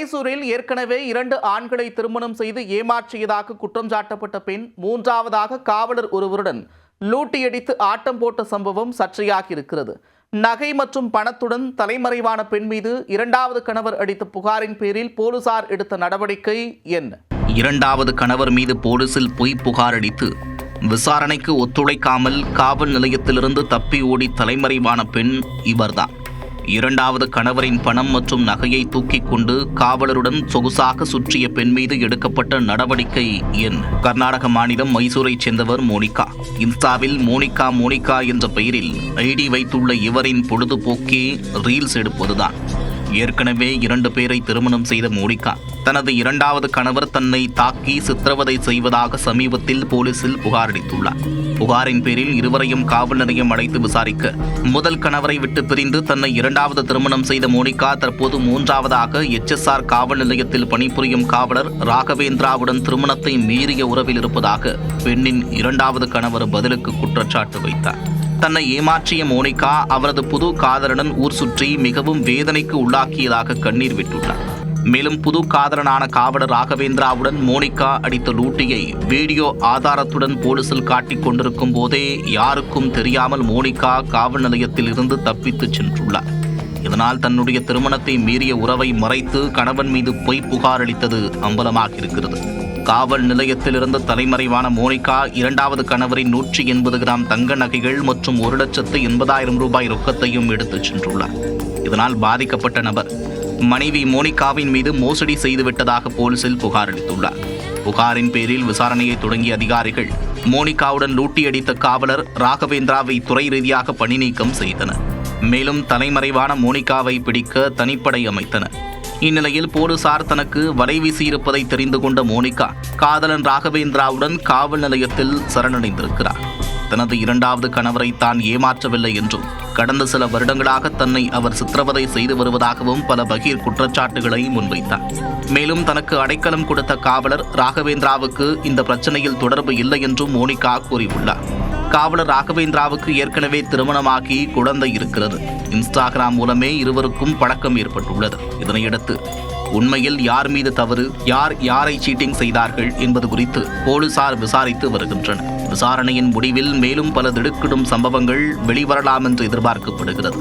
மைசூரில் ஏற்கனவே 2 ஆண்களை திருமணம் செய்து ஏமாற்றியதாக குற்றம் சாட்டப்பட்ட பெண் மூன்றாவதாக காவலர் ஒருவருடன் லூட்டியடித்து ஆட்டம் போட்ட சம்பவம் சர்ச்சையாகி இருக்கிறது. நகை மற்றும் பணத்துடன் தலைமறைவான பெண் மீது இரண்டாவது கணவர் அளித்த புகாரின் பேரில் போலீசார் எடுத்த நடவடிக்கை என்ன? இரண்டாவது கணவர் மீது போலீசில் பொய் புகார் அளித்து விசாரணைக்கு ஒத்துழைக்காமல் காவல் நிலையத்திலிருந்து தப்பி ஓடி தலைமறைவான பெண் இவர்தான். இரண்டாவது கணவரின் பணம் மற்றும் நகையை தூக்கிக் கொண்டு காவலருடன் சொகுசாக சுற்றிய பெண் மீது எடுக்கப்பட்ட நடவடிக்கை என்ன? கர்நாடக மாநிலம் மைசூரைச் சேர்ந்தவர் மோனிகா. இன்ஸ்டாவில் மோனிகா என்ற பெயரில் ஐடி வைத்துள்ள இவரின் பொழுதுபோக்கே ரீல்ஸ் எடுப்பதுதான். ஏற்கனவே 2 பேரை திருமணம் செய்த மோனிகா தனது இரண்டாவது கணவர் தன்னை தாக்கி சித்திரவதை செய்வதாக சமீபத்தில் போலீசில் புகார் அளித்துள்ளார். புகாரின் பேரில் இருவரையும் காவல் நிலையம் அழைத்து விசாரிக்க முதல் கணவரை விட்டு பிரிந்து தன்னை இரண்டாவது திருமணம் செய்த மோனிகா தற்போது மூன்றாவதாக HSR காவல் நிலையத்தில் பணிபுரியும் காவலர் ராகவேந்திராவுடன் திருமணத்தை மீறிய உறவில் இருப்பதாக பெண்ணின் இரண்டாவது கணவர் பதிலுக்கு குற்றச்சாட்டு வைத்தார். தன்னை ஏமாற்றிய மோனிகா அவரது புது காதலனுடன் ஊர் சுற்றி மிகவும் வேதனைக்கு உள்ளாக்கியதாக கண்ணீர் விட்டுள்ளார். மேலும் புது காதலனான காவலர் ராகவேந்திராவுடன் மோனிகா அடித்த லூட்டியை வீடியோ ஆதாரத்துடன் போலீசில் காட்டிக் கொண்டிருக்கும் போதே யாருக்கும் தெரியாமல் மோனிகா காவல் நிலையத்தில் இருந்து தப்பித்துச் சென்றுள்ளார். இதனால் தன்னுடைய திருமணத்தை மீறிய உறவை மறைத்து கணவன் மீது பொய் புகார் அளித்தது அம்பலமாக இருக்கிறது. காவல் நிலையத்திலிருந்து தலைமறைவான மோனிகா இரண்டாவது கணவரின் 180 கிராம் தங்க நகைகள் மற்றும் 1,80,000 ரூபாய் ரொக்கத்தையும் எடுத்துச் சென்றுள்ளார். இதனால் பாதிக்கப்பட்ட நபர் மனைவி மோனிகாவின் மீது மோசடி செய்துவிட்டதாக போலீசில் புகார் அளித்துள்ளார். புகாரின் பேரில் விசாரணையை தொடங்கிய அதிகாரிகள் மோனிகாவுடன் லூட்டியடித்த காவலர் ராகவேந்திராவை துறை ரீதியாக பணி நீக்கம் செய்தனர். மேலும் தலைமறைவான மோனிகாவை பிடிக்க தனிப்படை அமைத்தனர். இந்நிலையில் போலீசார் தனக்கு வலை வீசியிருப்பதை தெரிந்து கொண்ட மோனிகா காதலன் ராகவேந்திராவுடன் காவல் நிலையத்தில் சரணடைந்திருக்கிறார். தனது இரண்டாவது கணவரை தான் ஏமாற்றவில்லை என்றும் கடந்த சில வருடங்களாக தன்னை அவர் சித்திரவதை செய்து வருவதாகவும் பல பகீர் குற்றச்சாட்டுகளை முன்வைத்தார். மேலும் தனக்கு அடைக்கலம் கொடுத்த காவலர் ராகவேந்திராவுக்கு இந்த பிரச்சனையில் தொடர்பு இல்லை என்றும் மோனிகா கூறியுள்ளார். காவலர் ராகவேந்திராவுக்கு ஏற்கனவே திருமணமாகி குழந்தை இருக்கிறது. இன்ஸ்டாகிராம் மூலமே இருவருக்கும் பழக்கம் ஏற்பட்டுள்ளது. இதனையடுத்து உண்மையில் யார் மீது தவறு, யாரை சீட்டிங் செய்தார்கள் என்பது குறித்து போலீசார் விசாரித்து வருகின்றனர். விசாரணையின் முடிவில் மேலும் பல திடுக்கிடும் சம்பவங்கள் வெளிவரலாம் என்று எதிர்பார்க்கப்படுகிறது.